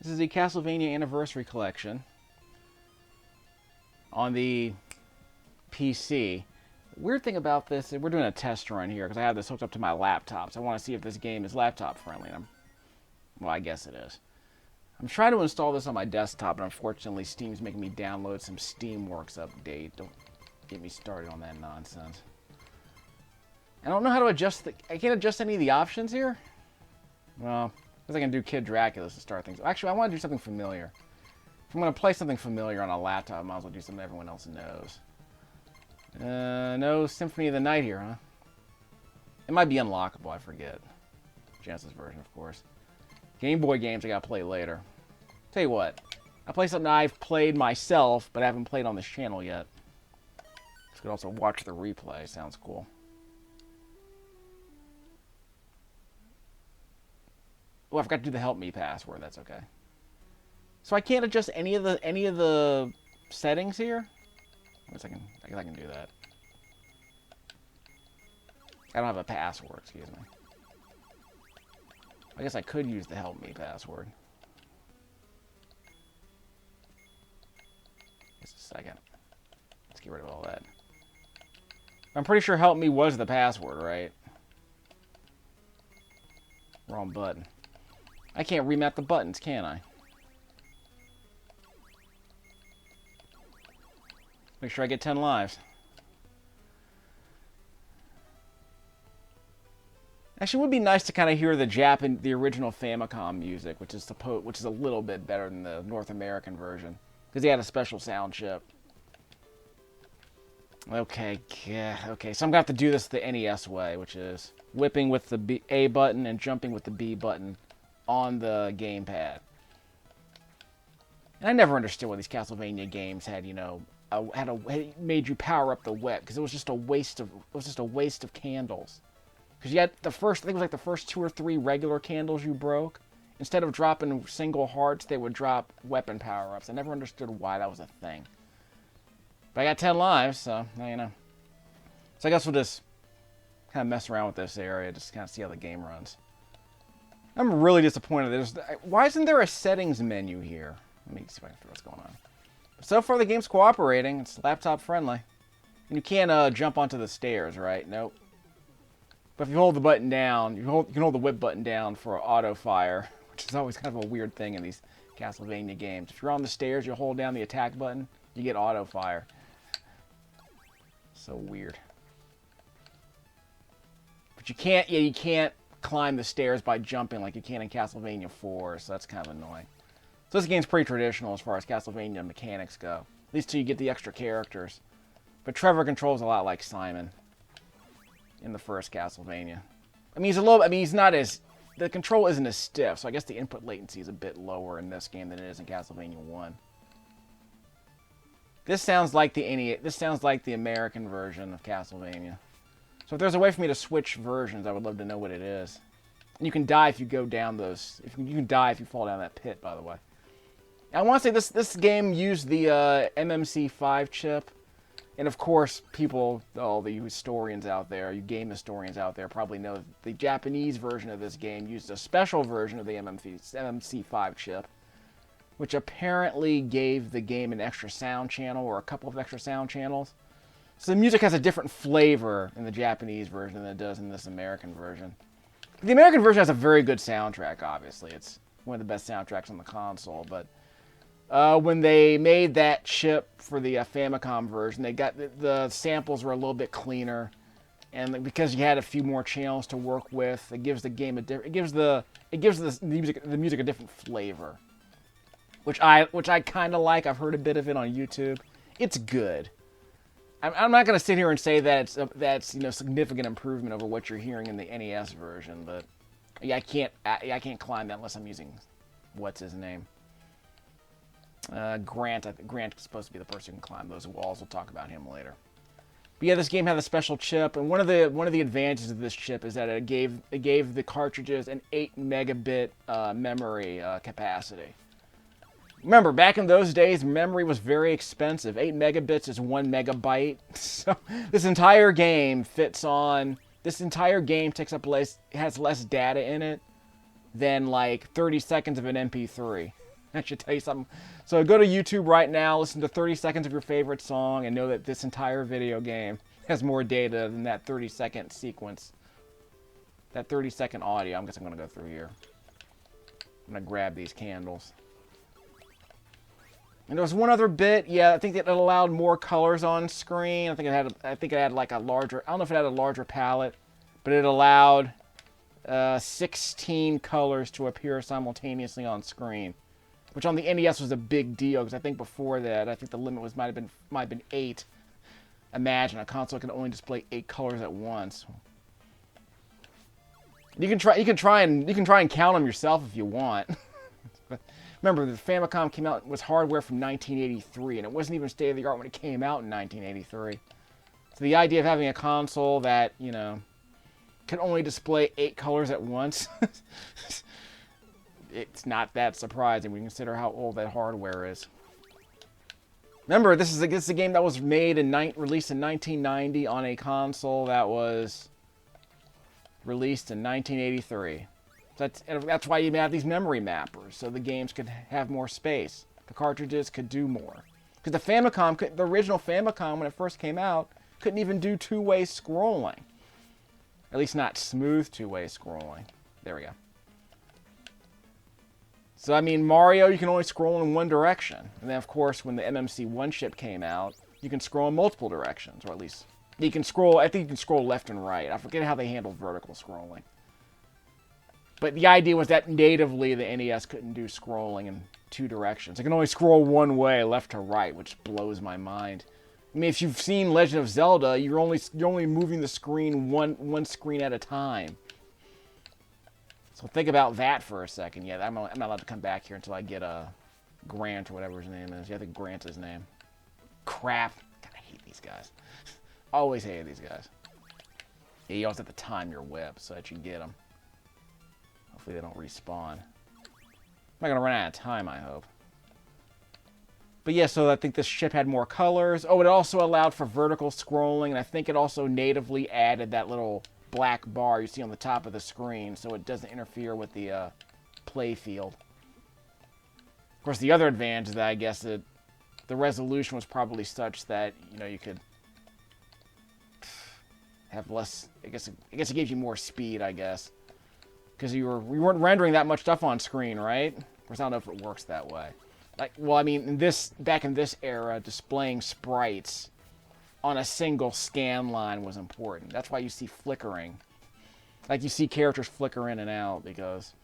This is the Castlevania Anniversary Collection on the PC. Weird thing about this, we're doing a test run here because I have this hooked up to my laptop, so I want to see if this game is laptop friendly. Well, I guess it is. I'm trying to install this on my desktop, but unfortunately Steam's making me download some Steamworks update. Don't get me started on that nonsense. I don't know how to adjust I can't adjust any of the options here? Well, I guess I can do Kid Dracula to start things. Actually, I want to do something familiar. If I'm going to play something familiar on a laptop, I might as well do something everyone else knows. No Symphony of the Night here, huh? It might be unlockable, I forget. Genesis version, of course. Game Boy games I gotta play later. Tell you what, I play something I've played myself, but I haven't played on this channel yet. You could also watch the replay, sounds cool. Oh, I forgot to do the help me password, that's okay. So I can't adjust any of the settings here? I guess I can do that. I don't have a password, excuse me. I guess I could use the help me password. Just a second. Let's get rid of all that. I'm pretty sure help me was the password, right? Wrong button. I can't remap the buttons, can I? Make sure I get 10 lives. Actually, it would be nice to kind of hear the original Famicom music, which is a little bit better than the North American version, because he had a special sound chip. Okay, yeah, okay. So I'm gonna have to do this the NES way, which is whipping with the A button and jumping with the B button on the gamepad. And I never understood why these Castlevania games had, you know, made you power up the whip, because it was just a waste of candles. Because you had I think it was like the first 2 or 3 regular candles you broke. Instead of dropping single hearts, they would drop weapon power-ups. I never understood why that was a thing. But I got 10 lives, so now you know. So I guess we'll just kind of mess around with this area, just kind of see how the game runs. I'm really disappointed. Why isn't there a settings menu here? Let me see if I can figure what's going on. So far the game's cooperating. It's laptop friendly. And you can't jump onto the stairs, right? Nope. But if you hold the button down, you can hold the whip button down for auto fire, which is always kind of a weird thing in these Castlevania games. If you're on the stairs, you hold down the attack button, you get auto fire. So weird. But you can't climb the stairs by jumping like you can in Castlevania 4, so that's kind of annoying. So this game's pretty traditional as far as Castlevania mechanics go. At least till you get the extra characters. But Trevor controls a lot like Simon in the first Castlevania. I mean, he's not as... The control isn't as stiff, so I guess the input latency is a bit lower in this game than it is in Castlevania 1. This sounds like the American version of Castlevania. So if there's a way for me to switch versions, I would love to know what it is. And you can die if you go down those... You can die if you fall down that pit, by the way. I want to say this game used the MMC5 chip. And of course, all the historians out there, you game historians out there, probably know that the Japanese version of this game used a special version of the MMC5 chip, which apparently gave the game an extra sound channel or a couple of extra sound channels. So the music has a different flavor in the Japanese version than it does in this American version. The American version has a very good soundtrack, obviously. It's one of the best soundtracks on the console, but when they made that chip for the Famicom version, they got the samples were a little bit cleaner, and because you had a few more channels to work with, it gives the game it gives the music a different flavor, which I kind of like. I've heard a bit of it on YouTube. It's good. I'm not going to sit here and say that that's significant improvement over what you're hearing in the NES version, but yeah, I can't climb that unless I'm using what's his name. Grant. I think Grant's supposed to be the person who can climb those walls. We'll talk about him later. But yeah, this game had a special chip, and one of the advantages of this chip is that it gave the cartridges an 8 megabit memory capacity. Remember, back in those days, memory was very expensive. 8 megabits is 1 megabyte. So this entire game has less data in it than like 30 seconds of an MP3. I should tell you something. So go to YouTube right now, listen to 30 seconds of your favorite song, and know that this entire video game has more data than that 30-second sequence. That 30-second audio. I guess I'm going to go through here. I'm going to grab these candles. And there was one other bit. Yeah, I think that it allowed more colors on screen. I think it had like a larger, I don't know if it had a larger palette, but it allowed 16 colors to appear simultaneously on screen, which on the NES was a big deal, because I think before that, I think the limit might have been 8. Imagine a console can only display 8 colors at once. You can try and count them yourself if you want. But remember, the Famicom came out was hardware from 1983, and it wasn't even state of the art when it came out in 1983. So the idea of having a console that, you know, can only display 8 colors at once, it's not that surprising when you consider how old that hardware is. Remember, this is a game that was made released in 1990 on a console that was released in 1983. That's why you have these memory mappers, so the games could have more space. The cartridges could do more. Because the Famicom, the original Famicom, when it first came out, couldn't even do two-way scrolling. At least not smooth two-way scrolling. There we go. So, I mean, Mario, you can only scroll in one direction. And then, of course, when the MMC1 chip came out, you can scroll in multiple directions, or at least you can scroll, I think you can scroll left and right. I forget how they handle vertical scrolling. But the idea was that natively the NES couldn't do scrolling in 2 directions. It can only scroll one way, left to right, which blows my mind. I mean, if you've seen Legend of Zelda, you're only moving the screen one screen at a time. So think about that for a second. Yeah, I'm not allowed to come back here until I get a Grant or whatever his name is. Yeah, I think Grant's his name. Crap. God, I hate these guys. Always hated these guys. Yeah, you always have to time your whip so that you get them. Hopefully they don't respawn. I'm not going to run out of time, I hope. But yeah, so I think this chip had more colors. Oh, it also allowed for vertical scrolling, and I think it also natively added that little black bar you see on the top of the screen, so it doesn't interfere with the play field. Of course, the other advantage is that I guess the resolution was probably such that, you know, you could have less. I guess it gives you more speed, I guess, because we weren't rendering that much stuff on screen, right? Of course, I don't know if it works that way. Like, well, I mean, back in this era, displaying sprites on a single scan line was important. That's why you see flickering. Like, you see characters flicker in and out, because,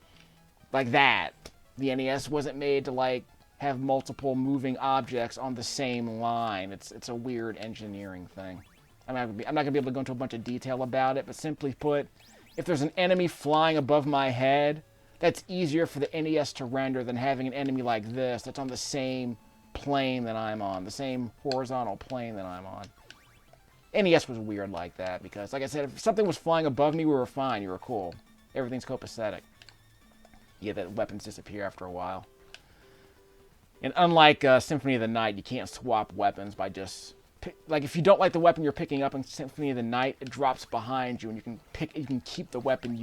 like that, the NES wasn't made to, like, have multiple moving objects on the same line. It's a weird engineering thing. I'm not going to be able to go into a bunch of detail about it, but simply put, if there's an enemy flying above my head, that's easier for the NES to render than having an enemy like this that's on the same plane that I'm on, the same horizontal plane that I'm on. NES was weird like that because, like I said, if something was flying above me, we were fine. You were cool. Everything's copacetic. Yeah, that weapons disappear after a while. And unlike Symphony of the Night, you can't swap weapons by just... Like, if you don't like the weapon you're picking up in Symphony of the Night, it drops behind you, and you can keep the weapon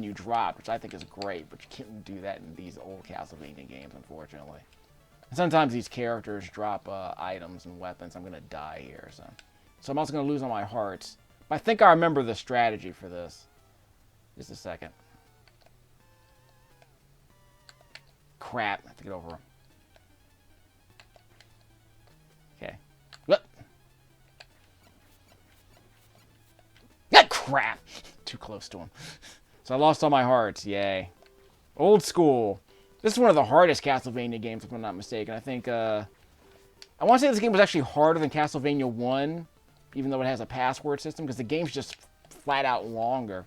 you dropped, which I think is great. But you can't do that in these old Castlevania games, unfortunately. And sometimes these characters drop items and weapons. I'm gonna die here, so I'm also gonna lose all my hearts. But I think I remember the strategy for this. Just a second. Crap! I have to get over him. Okay. What? Crap! Too close to him. So I lost all my hearts. Yay. Old school. This is one of the hardest Castlevania games, if I'm not mistaken. I think, I want to say this game was actually harder than Castlevania 1, even though it has a password system, because the game's just flat out longer.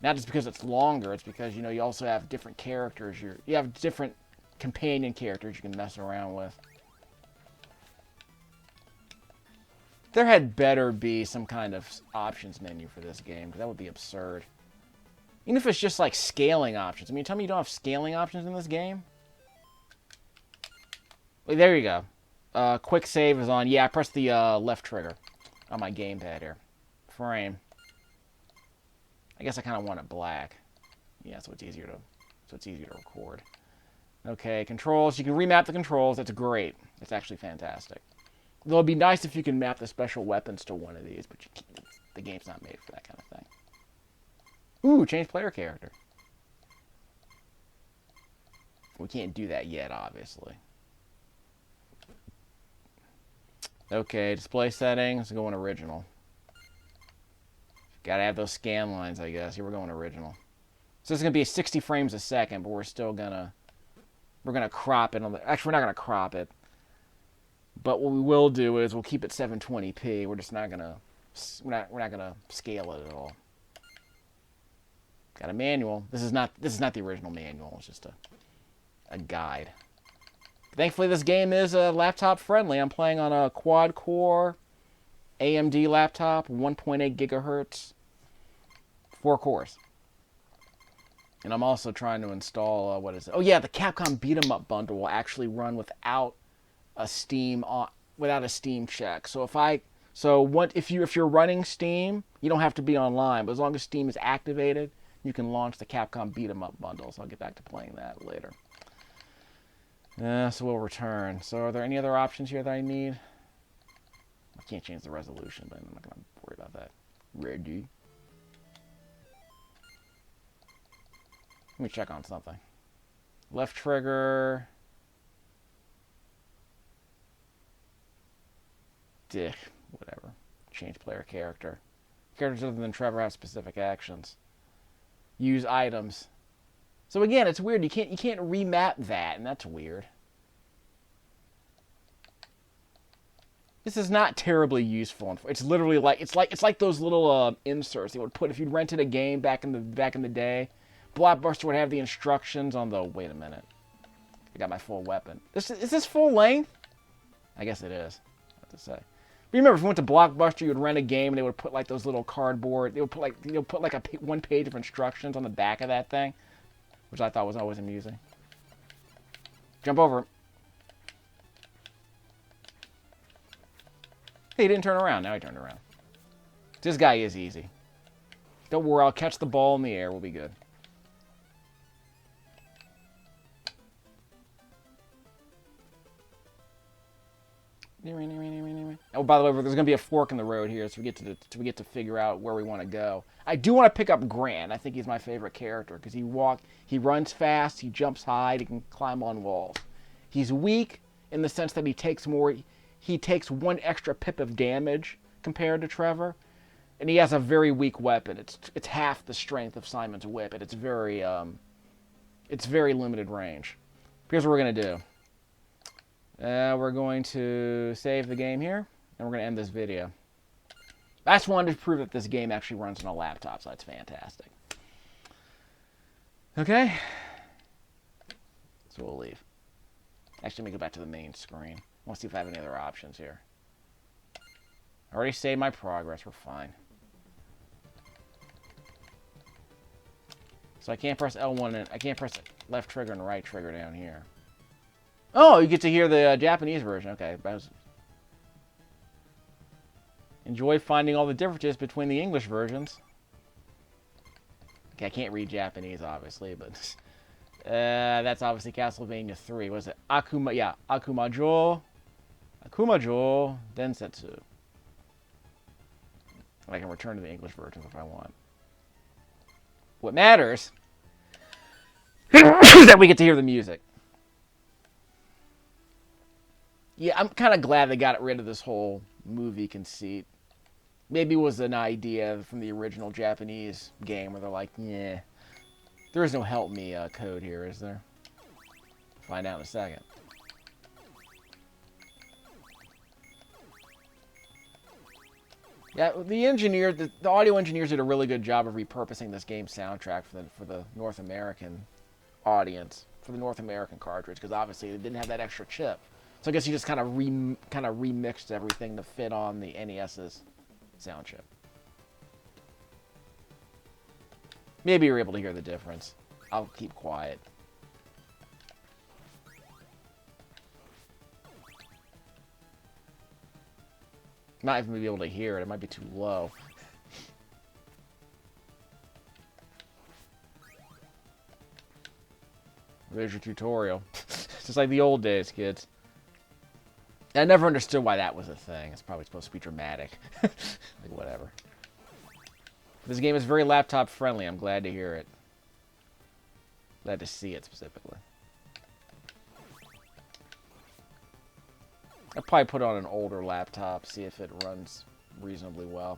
Not just because it's longer, it's because, you know, you also have different characters. You have different companion characters you can mess around with. There had better be some kind of options menu for this game, because that would be absurd. Even if it's just like scaling options. I mean, tell me you don't have scaling options in this game? Wait, there you go. Quick save is on. Yeah, I pressed the left trigger on my gamepad here. Frame. I guess I kind of want it black. Yeah, so it's easier to record. Okay, controls. You can remap the controls. That's great. It's actually fantastic. Though it'd be nice if you can map the special weapons to one of these, but you can't. The game's not made for that kind of thing. Ooh, change player character. We can't do that yet, obviously. Okay, display settings. Go in original. Gotta have those scan lines, I guess. Here we're going original. So it's gonna be 60 frames a second, but we're still gonna crop it on the. Actually, we're not gonna crop it. But what we will do is we'll keep it 720p. We're just not gonna. We're not gonna scale it at all. Got a manual. This is not the original manual. It's just a guide. Thankfully, this game is laptop friendly. I'm playing on a quad core AMD laptop, 1.8 gigahertz, 4 cores. And I'm also trying to install what is it? Oh yeah, the Capcom Beat 'em Up bundle will actually run without a Steam check. So if you're running Steam, you don't have to be online. But as long as Steam is activated, you can launch the Capcom Beat 'em Up bundle. So I'll get back to playing that later. So we'll return. So are there any other options here that I need? I can't change the resolution, but I'm not going to worry about that. Ready. Let me check on something. Left trigger. Whatever. Change player character. Characters other than Trevor have specific actions. Use items. So again, it's weird. You can't remap that, and that's weird. This is not terribly useful. It's literally it's like those little inserts they would put if you'd rented a game back in the day. Blockbuster would have the instructions on the. Wait a minute. I got my full weapon. Is this full length? I guess it is. What to say. But remember, if you went to Blockbuster, you would rent a game, and they would put like those little cardboard. They would put like a one page of instructions on the back of that thing, which I thought was always amusing. Jump over him. Hey, he didn't turn around. Now he turned around. This guy is easy. Don't worry, I'll catch the ball in the air. We'll be good. Oh, by the way, there's going to be a fork in the road here, so we get to figure out where we want to go. I do want to pick up Grant. I think he's my favorite character because he runs fast, he jumps high, he can climb on walls. He's weak in the sense that he takes one extra pip of damage compared to Trevor, and he has a very weak weapon. It's half the strength of Simon's whip, and it's very limited range. Here's what we're gonna do. We're going to save the game here, and we're going to end this video. I just wanted to prove that this game actually runs on a laptop, so that's fantastic. Okay. So we'll leave. Actually, let me go back to the main screen. I want to see if I have any other options here. I already saved my progress. We're fine. So I can't press L1 and I can't press left trigger and right trigger down here. Oh, you get to hear the Japanese version. Okay. Enjoy finding all the differences between the English versions. Okay, I can't read Japanese, obviously, but that's obviously Castlevania 3. What is it? Akumajo Densetsu. I can return to the English versions if I want. What matters is that we get to hear the music. Yeah, I'm kind of glad they got rid of this whole movie conceit. Maybe it was an idea from the original Japanese game where they're like, yeah, there is no help me code here, is there? Find out in a second. Yeah, the audio engineers did a really good job of repurposing this game's soundtrack for the North American audience, for the North American cartridge, because obviously they didn't have that extra chip. So I guess you just kind of remixed everything to fit on the NES's sound chip. Maybe you're able to hear the difference. I'll keep quiet. Not even be able to hear it. It might be too low. There's your tutorial. It's just like the old days, kids. I never understood why that was a thing. It's probably supposed to be dramatic. Like, whatever. This game is very laptop friendly. I'm glad to hear it. Glad to see it specifically. I'll probably put it on an older laptop, see if it runs reasonably well.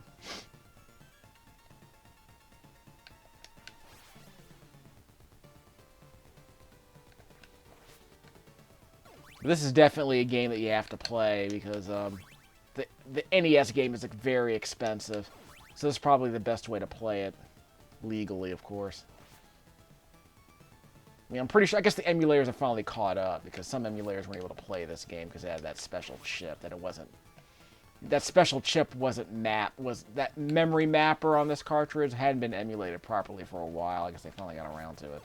This is definitely a game that you have to play because the NES game is very expensive. So this is probably the best way to play it. Legally, of course. I mean, I'm pretty sure, I guess the emulators have finally caught up because some emulators weren't able to play this game because they had that special chip that it wasn't. That special chip wasn't that memory mapper on this cartridge hadn't been emulated properly for a while. I guess they finally got around to it.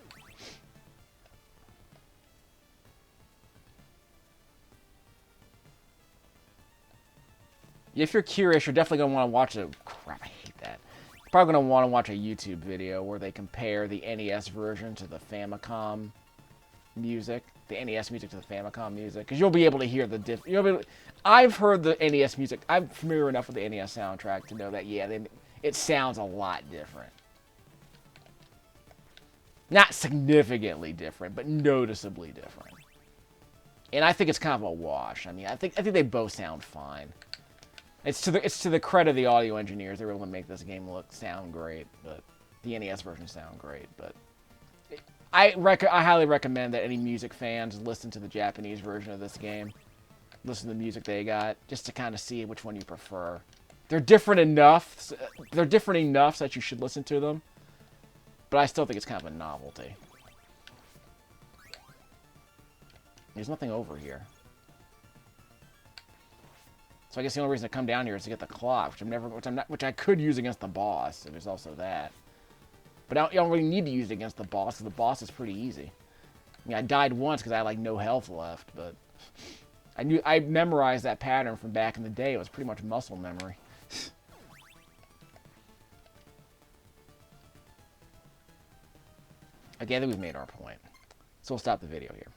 If you're curious, you're definitely going to want to watch a... Crap, I hate that. You're probably going to want to watch a YouTube video where they compare the NES version to the Famicom music. The NES music to the Famicom music. Because you'll be able to hear the I've heard the NES music. I'm familiar enough with the NES soundtrack to know that, yeah, it sounds a lot different. Not significantly different, but noticeably different. And I think it's kind of a wash. I mean, I think they both sound fine. It's to the credit of the audio engineers. They were able to make this game sound great, but the NES version sound great. But I highly recommend that any music fans listen to the Japanese version of this game. Listen to the music they got, just to kind of see which one you prefer. They're different enough. They're different enough that you should listen to them. But I still think it's kind of a novelty. There's nothing over here. So I guess the only reason to come down here is to get the clock, which I could use against the boss. There's also that. But you don't really need to use it against the boss, because the boss is pretty easy. I mean, I died once because I had like no health left, but I memorized that pattern from back in the day. It was pretty much muscle memory. Okay, I think we've made our point. So we'll stop the video here.